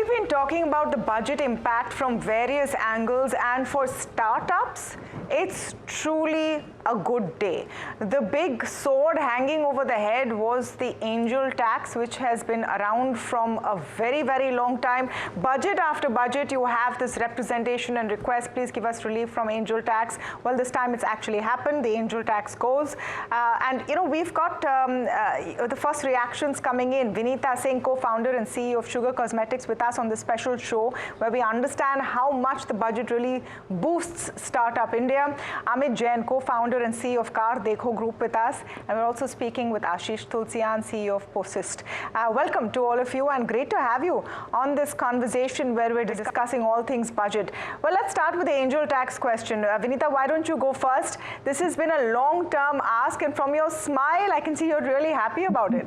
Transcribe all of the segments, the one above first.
we've been talking about the budget impact from various angles, and for startups, it's truly a good day. The big sword hanging over the head was the angel tax, which has been around from a very, very long time. Budget after budget, you have this representation and request, please give us relief from angel tax. Well, this time it's actually happened. The angel tax goes. And, you know, we've got the first reactions coming in. Vineeta Singh, co-founder and CEO of Sugar Cosmetics, with us on this special show where we understand how much the budget really boosts Startup India. Amit Jain, co-founder and CEO of CarDekho Group, with us, and we're also speaking with Ashish Tulsian, CEO of Persist. Welcome to all of you, and great to have you on this conversation where we're discussing all things budget. Well, let's start with the angel tax question. Vineeta, why don't you go first? This has been a long-term ask, and from your smile, I can see you're really happy about it.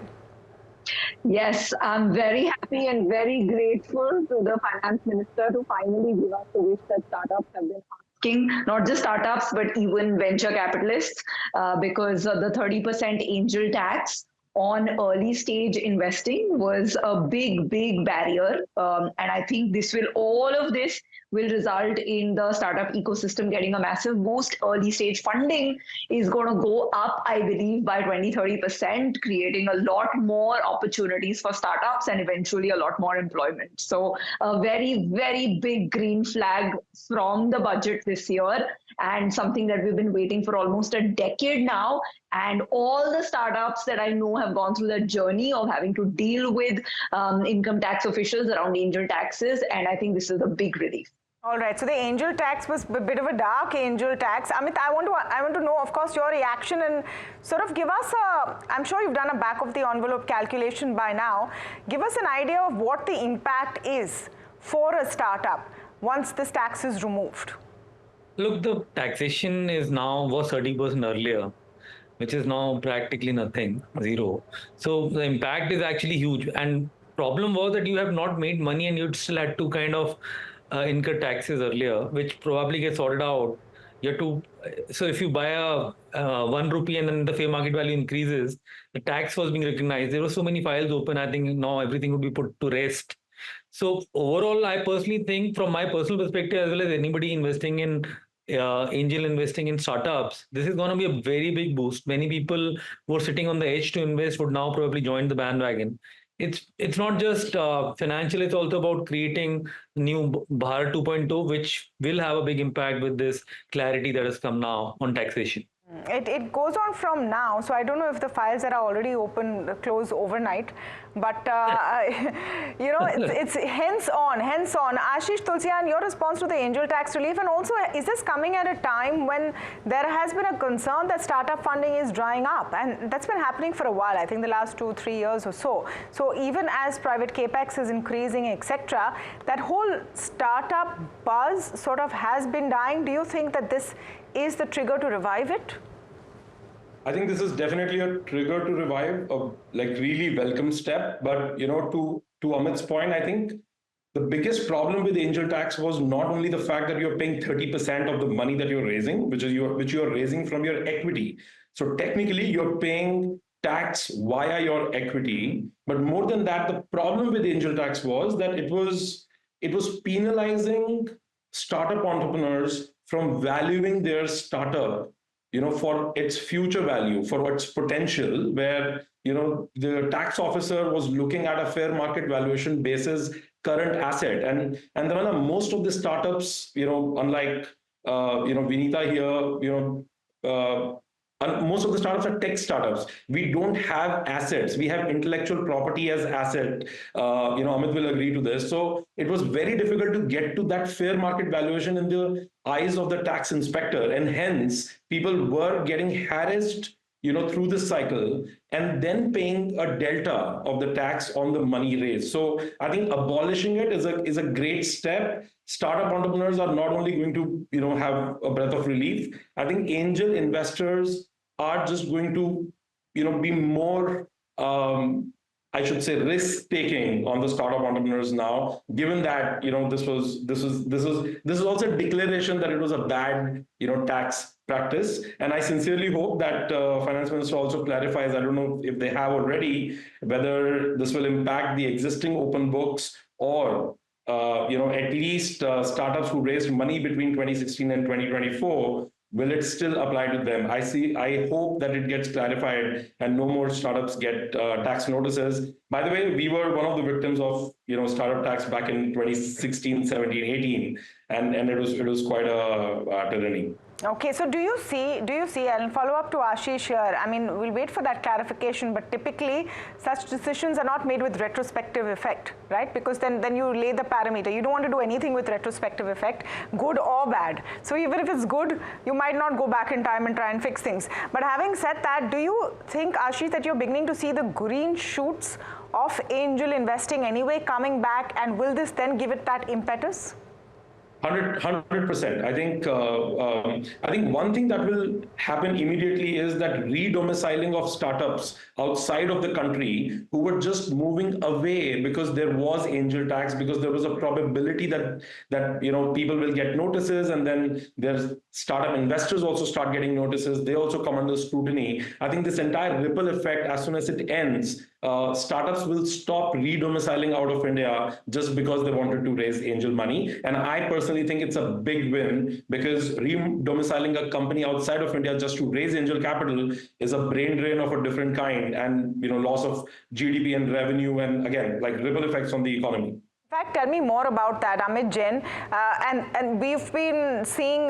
Yes, I'm very happy and very grateful to the finance minister to finally give us the wish that startups have been asking, not just startups, but even venture capitalists, because the 30% angel tax on early stage investing was a big, big barrier. And I think all of this will result in the startup ecosystem getting a massive boost. Early stage funding is going to go up, I believe, by 20-30%, creating a lot more opportunities for startups and eventually a lot more employment. So a very, very big green flag from the budget this year, and something that we've been waiting for almost a decade now. And all the startups that I know have gone through that journey of having to deal with income tax officials around angel taxes. And I think this is a big relief. All right, so the angel tax was a bit of a dark angel tax. Amit, I want to know, of course, your reaction, and sort of give us I'm sure you've done a back of the envelope calculation by now. Give us an idea of what the impact is for a startup once this tax is removed. Look, the taxation was 30% earlier, which is now practically nothing, zero. So the impact is actually huge. And problem was that you have not made money and you'd still had to kind of incur taxes earlier, which probably gets sorted out. You have to, so if you buy a 1 rupee and then the fair market value increases, the tax was being recognized. There were so many files open. I think now everything would be put to rest. So overall, I personally think, from my personal perspective, as well as anybody investing in angel investing in startups, this is going to be a very big boost. Many people who are sitting on the edge to invest would now probably join the bandwagon. It's not just financial, it's also about creating new Bharat 2.0, which will have a big impact with this clarity that has come now on taxation. It goes on from now, so I don't know if the files that are already open close overnight, but you know, it's hence on. Ashish Tulsian, your response to the angel tax relief, and also, is this coming at a time when there has been a concern that startup funding is drying up, and that's been happening for a while, I think the last 2-3 years or so. So even as private capex is increasing, etc., that whole startup buzz sort of has been dying. Do you think that this is the trigger to revive it? I think this is definitely a trigger to revive, a really welcome step. But to Amit's point, I think the biggest problem with angel tax was not only the fact that you're paying 30% of the money that you're raising, which you are raising from your equity. So technically, you're paying tax via your equity. But more than that, the problem with angel tax was that it was penalizing startup entrepreneurs from valuing their startup, for its future value, for its potential, where, the tax officer was looking at a fair market valuation basis current asset. And then most of the startups, unlike, Vineeta here, and most of the startups are tech startups. We don't have assets. We have intellectual property as asset. Amit will agree to this. So it was very difficult to get to that fair market valuation in the eyes of the tax inspector. And hence, people were getting harassed, through this cycle, and then paying a delta of the tax on the money raised. So I think abolishing it is a great step. Startup entrepreneurs are not only going to, have a breath of relief. I think angel investors are just going to, be more, I should say, risk-taking on the startup entrepreneurs now, given that, this is also a declaration that it was a bad, tax practice. And I sincerely hope that Finance Minister also clarifies, I don't know if they have already, whether this will impact the existing open books or at least startups who raised money between 2016 and 2024, will it still apply to them? I hope that it gets clarified and no more startups get tax notices. By the way, we were one of the victims of startup tax back in 2016, 17, 18, and it was quite a tyranny. Okay, so do you see, I'll follow up to Ashish here. I mean, we'll wait for that clarification, but typically such decisions are not made with retrospective effect, right? Because then you lay the parameter. You don't want to do anything with retrospective effect, good or bad. So even if it's good, you might not go back in time and try and fix things. But having said that, do you think, Ashish, that you're beginning to see the green shoots of angel investing anyway coming back, and will this then give it that impetus? 100%. I think one thing that will happen immediately is that re-domiciling of startups outside of the country who were just moving away because there was angel tax, because there was a probability that people will get notices, and then there's startup investors also start getting notices. They also come under scrutiny. I think this entire ripple effect, as soon as it ends, startups will stop re-domiciling out of India just because they wanted to raise angel money. And I personally think it's a big win, because re-domiciling a company outside of India just to raise angel capital is a brain drain of a different kind, and loss of GDP and revenue, and again, like ripple effects on the economy. In fact, tell me more about that, Amit Jain. And we've been seeing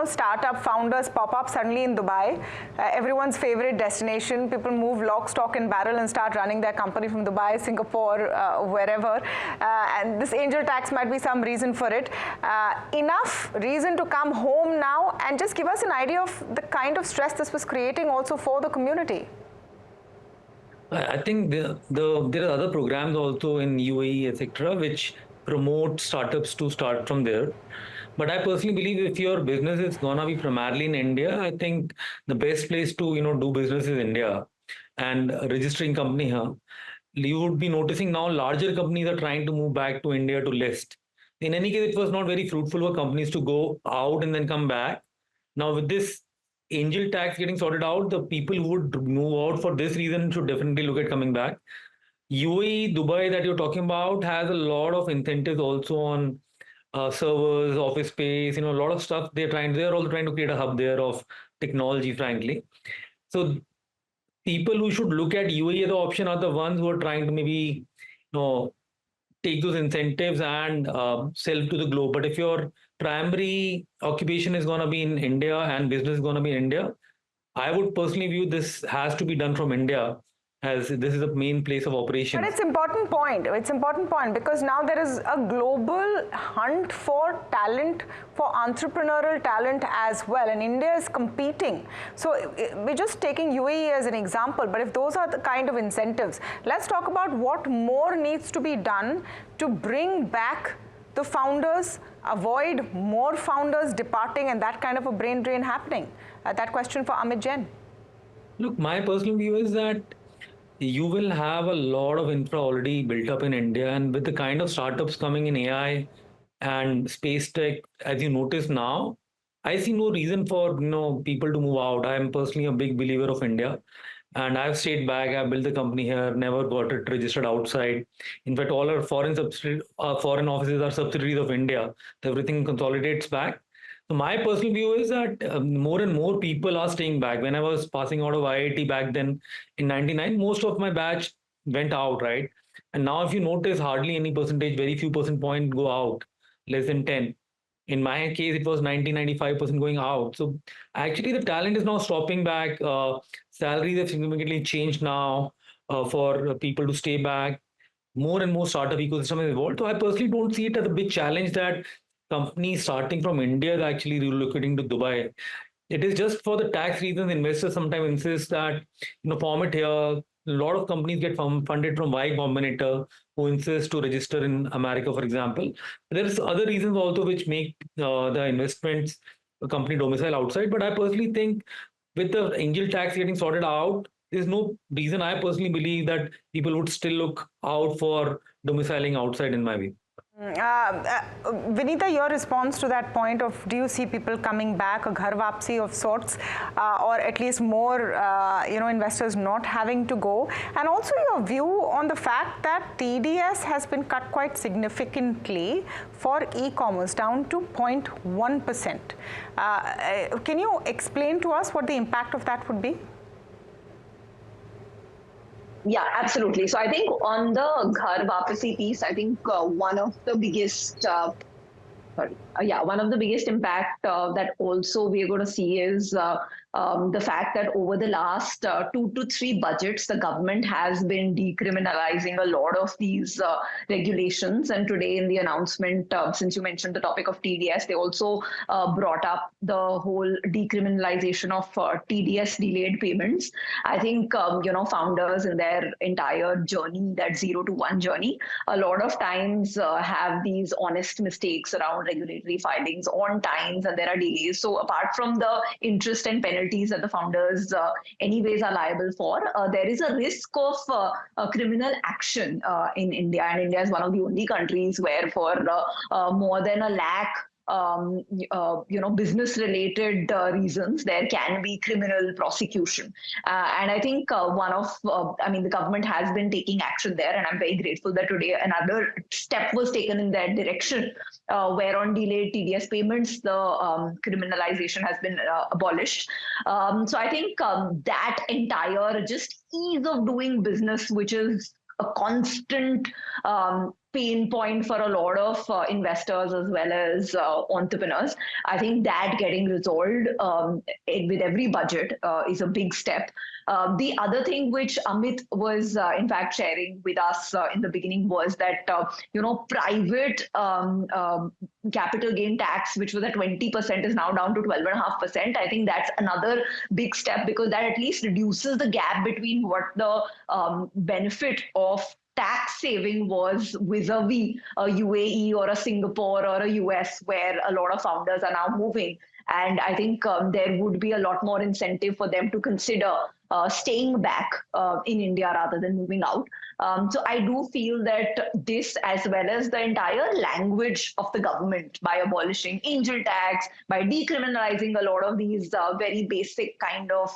startup founders pop up suddenly in Dubai, everyone's favorite destination. People move lock, stock, and barrel and start running their company from Dubai, Singapore, wherever. And this angel tax might be some reason for it. Enough reason to come home now and just give us an idea of the kind of stress this was creating also for the community. I think there are other programs also in UAE, etc., which promote startups to start from there. But I personally believe if your business is gonna be primarily in India, I think the best place to do business is India, and registering company here. You would be noticing now larger companies are trying to move back to India to list. In any case, it was not very fruitful for companies to go out and then come back. Now with this angel tax getting sorted out, the people who would move out for this reason should definitely look at coming back. UAE, Dubai that you're talking about has a lot of incentives also on servers, office space, a lot of stuff. They're also trying to create a hub there of technology, frankly. So people who should look at UAE as an option are the ones who are trying to maybe, take those incentives and sell to the globe. But if your primary occupation is going to be in India and business is going to be in India, I would personally view this has to be done from India, as this is the main place of operations. But it's important point. It's important point because now there is a global hunt for talent, for entrepreneurial talent as well, and India is competing. So we're just taking UAE as an example, but if those are the kind of incentives, let's talk about what more needs to be done to bring back the founders, avoid more founders departing and that kind of a brain drain happening. That question for Amit Jain. Look, my personal view is that you will have a lot of infra already built up in India, and with the kind of startups coming in AI and space tech, as you notice now, I see no reason for people to move out. I am personally a big believer of India, and I've stayed back. I've built the company here, never got it registered outside. In fact, all our foreign offices are subsidiaries of India. So everything consolidates back. So my personal view is that more and more people are staying back. When I was passing out of IIT back then in 99, most of my batch went out, right? And now if you notice, hardly any percentage, very few percent point go out, less than 10. In my case, it was 90-95% going out. So actually the talent is now stopping back. Salaries have significantly changed now for people to stay back. More and more startup ecosystem has evolved. So I personally don't see it as a big challenge that companies starting from India is actually relocating to Dubai. It is just for the tax reasons. Investors sometimes insist that form it here. A lot of companies get funded from Y Combinator, who insists to register in America, for example. There's other reasons also which make the investments a company domicile outside. But I personally think with the angel tax getting sorted out, there's no reason I personally believe that people would still look out for domiciling outside, in my view. Vineeta, your response to that point of, do you see people coming back, a ghar vapsi of sorts, or at least more, investors not having to go, and also your view on the fact that TDS has been cut quite significantly for e-commerce down to 0.1%. Can you explain to us what the impact of that would be? Yeah, absolutely. So I think on the Ghar Vapasi piece, I think one of the biggest one of the biggest impact that also we're going to see is the fact that over the last 2 to 3 budgets, the government has been decriminalizing a lot of these regulations. And today in the announcement, since you mentioned the topic of TDS, they also brought up the whole decriminalization of TDS delayed payments. I think, founders in their entire journey, that 0 to 1 journey, a lot of times have these honest mistakes around regulatory filings on times, and there are delays. So apart from the interest and penalties that the founders anyways are liable for, there is a risk of criminal action in India. And India is one of the only countries where for more than 1 lakh business-related reasons, there can be criminal prosecution. And I think the government has been taking action there, and I'm very grateful that today another step was taken in that direction, where on delayed TDS payments, the criminalization has been abolished. So I think that entire just ease of doing business, which is a constant pain point for a lot of investors as well as entrepreneurs. I think that getting resolved with every budget is a big step. The other thing which Amit was in fact sharing with us in the beginning was that private capital gain tax, which was at 20%, is now down to 12.5%. I think that's another big step, because that at least reduces the gap between what the benefit of tax saving was vis-a-vis a UAE or a Singapore or a US, where a lot of founders are now moving. And I think there would be a lot more incentive for them to consider staying back in India rather than moving out. So I do feel that this, as well as the entire language of the government, by abolishing angel tax, by decriminalizing a lot of these very basic kind of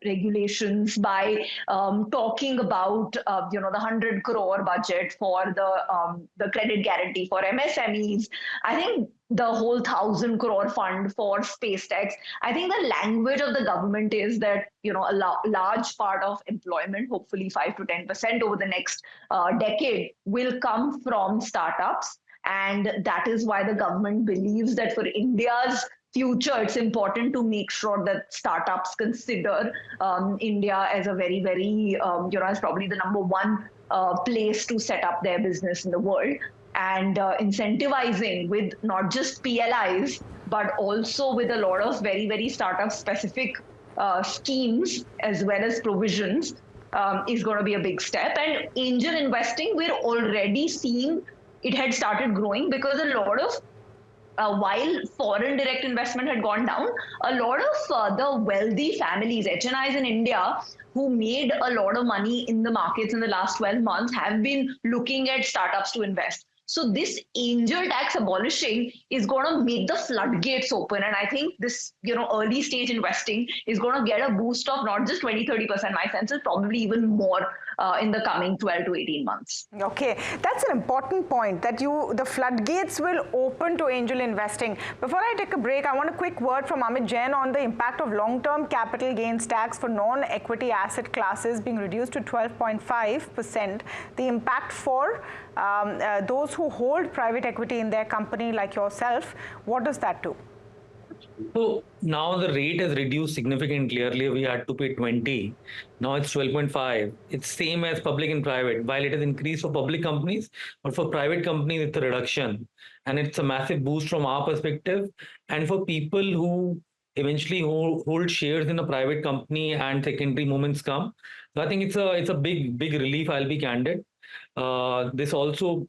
regulations, by talking about the 100 crore budget for the credit guarantee for MSMEs, I think the whole 1,000 crore fund for space techs. I think the language of the government is that a large part of employment, hopefully 5 to 10% over the next decade, will come from startups, and that is why the government believes that for India's future, it's important to make sure that startups consider India as a very, very as probably the #1 place to set up their business in the world. And incentivizing with not just PLIs, but also with a lot of very, very startup specific schemes as well as provisions is going to be a big step. And angel investing, we're already seeing it had started growing, because a lot of while foreign direct investment had gone down, a lot of the wealthy families, HNIs in India, who made a lot of money in the markets in the last 12 months, have been looking at startups to invest. So this angel tax abolishing is going to make the floodgates open. And I think this, early stage investing is going to get a boost of not just 20-30%. My sense is probably even more in the coming 12 to 18 months. Okay, that's an important point, that the floodgates will open to angel investing. Before I take a break, I want a quick word from Amit Jain on the impact of long-term capital gains tax for non-equity asset classes being reduced to 12.5%. The impact for those who hold private equity in their company like yourself, what does that do? So now the rate has reduced significantly. Earlier we had to pay 20. Now it's 12.5. It's same as public and private. While it has increased for public companies, but for private companies it's a reduction. And it's a massive boost from our perspective. And for people who eventually hold shares in a private company and secondary movements come. So I think it's a big relief, I'll be candid. This also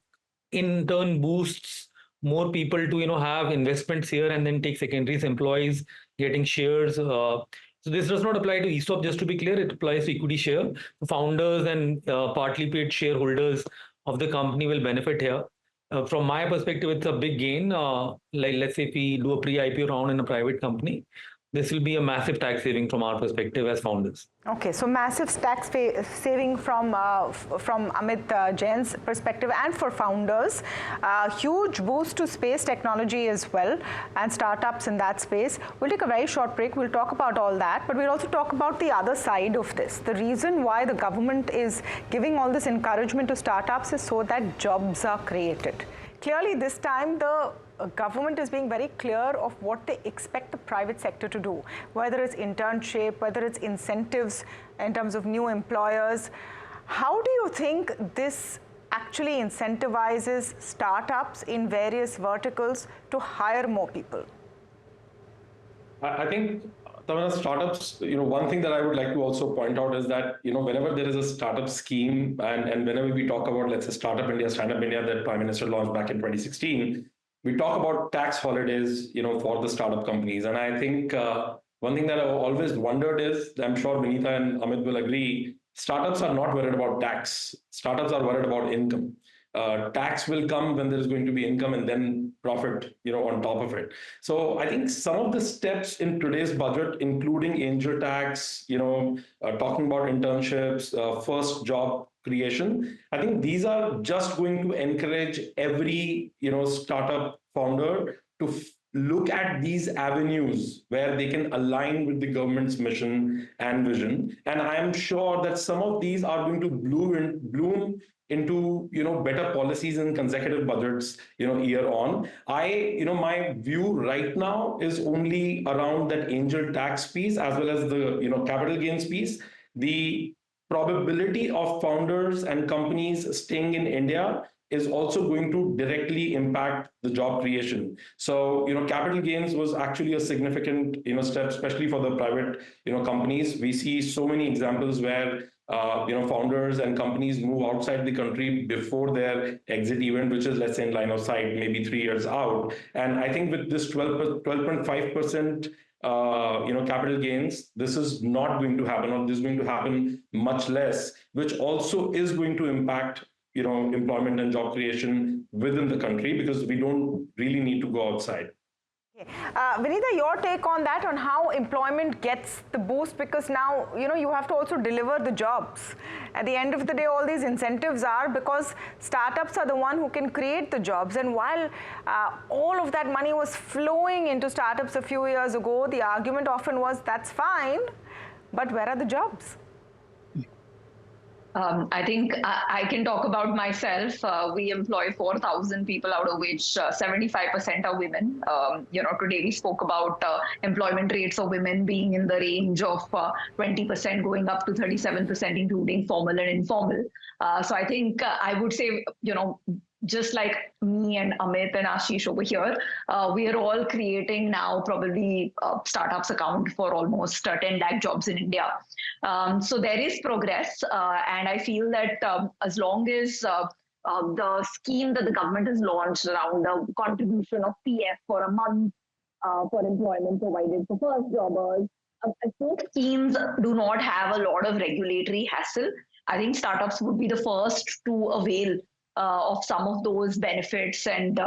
in turn boosts more people to have investments here and then take secondaries, employees getting shares. So this does not apply to ESOP, just to be clear. It applies to equity share. Founders and partly paid shareholders of the company will benefit here. From my perspective, it's a big gain. Like let's say if we do a pre-IPO round in a private company, this will be a massive tax saving from our perspective as founders. Okay, so massive tax saving from Amit Jain's perspective and for founders. Huge boost to space technology as well and startups in that space. We'll take a very short break. We'll talk about all that, but we'll also talk about the other side of this. The reason why the government is giving all this encouragement to startups is so that jobs are created. Clearly, this time the government is being very clear of what they expect the private sector to do, whether it's internship, whether it's incentives in terms of new employers. How do you think this actually incentivizes startups in various verticals to hire more people? I think, Tamara, startups, one thing that I would like to also point out is that, whenever there is a startup scheme and whenever we talk about, let's say, Startup India, Stand Up India that Prime Minister launched back in 2016, we talk about tax holidays, for the startup companies. And I think one thing that I've always wondered is, I'm sure Vineeta and Amit will agree, startups are not worried about tax. Startups are worried about income. Tax will come when there is going to be income and then profit, on top of it. So I think some of the steps in today's budget, including angel tax, talking about internships, first job creation, I think these are just going to encourage every, startup founder to look at these avenues where they can align with the government's mission and vision. And I am sure that some of these are going to bloom into better policies and consecutive budgets year on. My view right now is only around that angel tax piece as well as the capital gains piece. The probability of founders and companies staying in India is also going to directly impact the job creation. So, capital gains was actually a significant, step, especially for the private, companies. We see so many examples where, founders and companies move outside the country before their exit event, which is, let's say, in line of sight, maybe 3 years out. And I think with this 12.5%, capital gains, this is not going to happen, or this is going to happen much less, which also is going to impact employment and job creation within the country, because we don't really need to go outside. Vineeta, your take on that, on how employment gets the boost, because now, you have to also deliver the jobs. At the end of the day, all these incentives are because startups are the one who can create the jobs. And while all of that money was flowing into startups a few years ago, the argument often was, that's fine, but where are the jobs? I think I can talk about myself. We employ 4,000 people, out of which 75% are women. Today we spoke about employment rates of women being in the range of 20% going up to 37%, including formal and informal. So I think I would say, just like me and Amit and Ashish over here, we are all creating now probably startups account for almost 10 lakh jobs in India. So there is progress. And I feel that as long as the scheme that the government has launched around the contribution of PF for a month for employment provided for first jobbers, if those schemes do not have a lot of regulatory hassle, I think startups would be the first to avail of some of those benefits and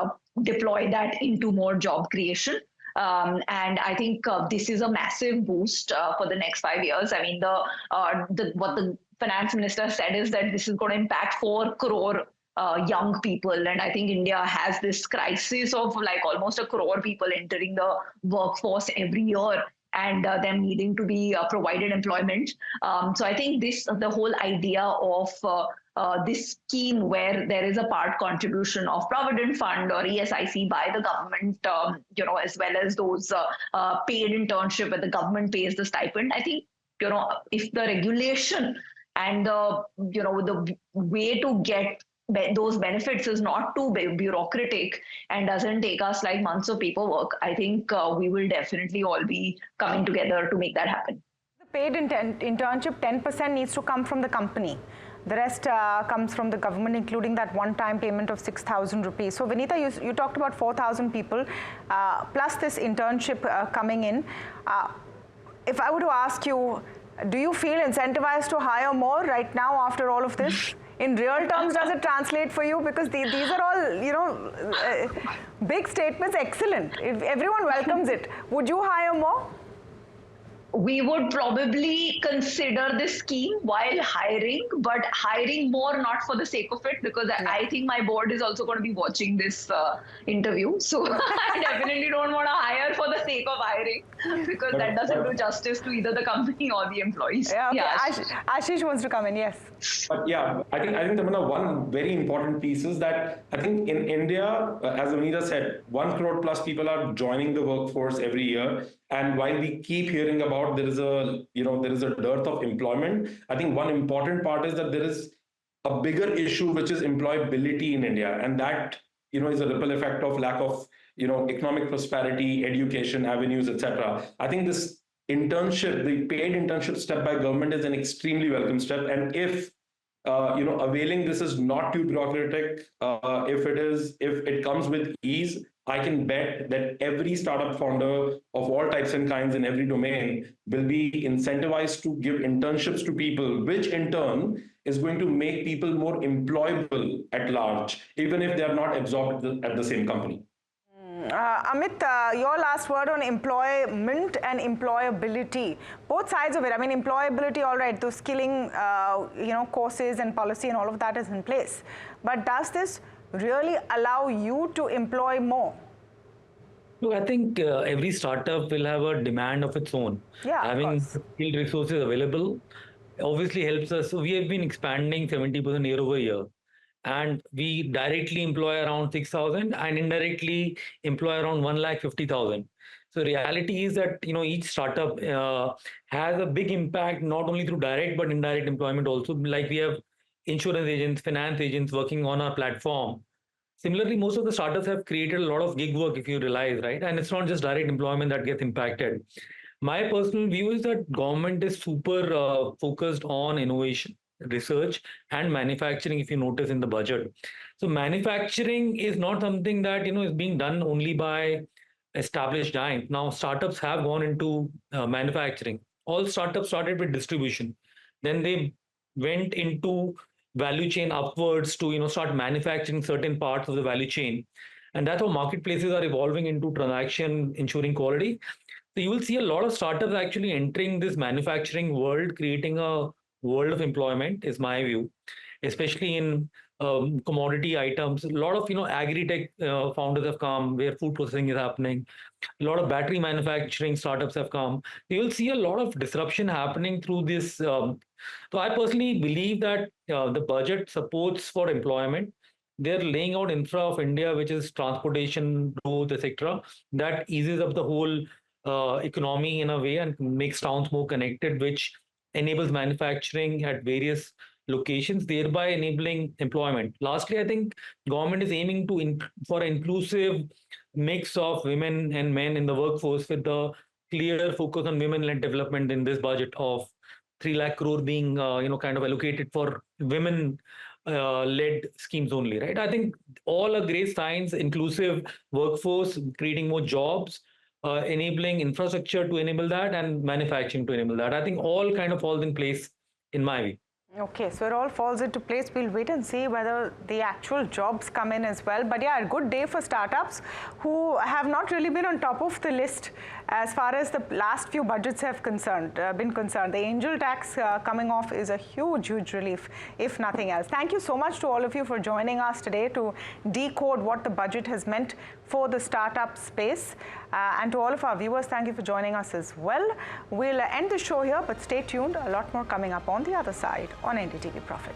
deploy that into more job creation. And I think this is a massive boost for the next 5 years. I mean, what the finance minister said is that this is going to impact 4 crore young people. And I think India has this crisis of like almost 1 crore people entering the workforce every year, and them needing to be provided employment. So I think the whole idea of this scheme where there is a part contribution of Provident Fund or ESIC by the government, as well as those paid internship where the government pays the stipend. I think, if the regulation and the way to get those benefits is not too bureaucratic and doesn't take us like months of paperwork, I think we will definitely all be coming together to make that happen. The paid internship, 10% needs to come from the company. The rest comes from the government, including that one-time payment of 6,000 rupees. So, Vineeta, you talked about 4,000 people, plus this internship coming in. If I were to ask you, Do you feel incentivized to hire more right now after all of this? In real terms, does it translate for you? Because these are all, big statements, excellent. If everyone welcomes it. Would you hire more? We would probably consider this scheme while hiring, but hiring more not for the sake of it, because I think my board is also going to be watching this interview. So I definitely don't want to hire for the sake of hiring, because that doesn't do justice to either the company or the employees. Yeah, okay. Ashish wants to come in, yes. But yeah, I think Tamanna, one very important piece is that I think in India, as Vineeta said, 1 crore plus people are joining the workforce every year. And while we keep hearing about there is a dearth of employment, I think one important part is that there is a bigger issue, which is employability in India, and that is a ripple effect of lack of economic prosperity, education avenues, etc. I think this internship, the paid internship step by government, is an extremely welcome step, and if availing this is not too bureaucratic, if it comes with ease, I can bet that every startup founder of all types and kinds in every domain will be incentivized to give internships to people, which in turn is going to make people more employable at large, even if they are not absorbed at the same company. Amit, your last word on employment and employability, both sides of it. I mean, employability, all right, those skilling, courses and policy and all of that is in place. But does this really allow you to employ more? Look, I think every startup will have a demand of its own. Yeah, having skilled resources available obviously helps us. So we have been expanding 70% year over year. And we directly employ around 6,000 and indirectly employ around 1,50,000. So reality is that each startup has a big impact not only through direct but indirect employment also. Like we have insurance agents, finance agents working on our platform. Similarly, most of the startups have created a lot of gig work, if you realize, right? And it's not just direct employment that gets impacted. My personal view is that government is super focused on innovation, research and manufacturing, if you notice in the budget. So manufacturing is not something that is being done only by established giants. Now startups have gone into manufacturing. All startups started with distribution, then they went into value chain upwards to start manufacturing certain parts of the value chain, and that's how marketplaces are evolving into transaction ensuring quality. So you will see a lot of startups actually entering this manufacturing world, creating a world of employment, is my view, especially in commodity items. A lot of agri-tech founders have come where food processing is happening. A lot of battery manufacturing startups have come. You will see a lot of disruption happening through this. So I personally believe that the budget supports for employment. They're laying out infra of India, which is transportation, roads, etc. That eases up the whole economy in a way and makes towns more connected, which enables manufacturing at various locations, thereby enabling employment. Lastly, I think government is aiming for an inclusive mix of women and men in the workforce, with the clear focus on women-led development in this budget of 3 lakh crore being kind of allocated for women led schemes only, right? I think all are great signs: inclusive workforce, creating more jobs, enabling infrastructure to enable that, and manufacturing to enable that. I think all kind of falls in place in my view. Okay, so it all falls into place. We'll wait and see whether the actual jobs come in as well. But yeah, a good day for startups who have not really been on top of the list as far as the last few budgets have been concerned. The angel tax coming off is a huge, huge relief, if nothing else. Thank you so much to all of you for joining us today to decode what the budget has meant for the startup space. And to all of our viewers, thank you for joining us as well. We'll end the show here, but stay tuned. A lot more coming up on the other side on NDTV Profit.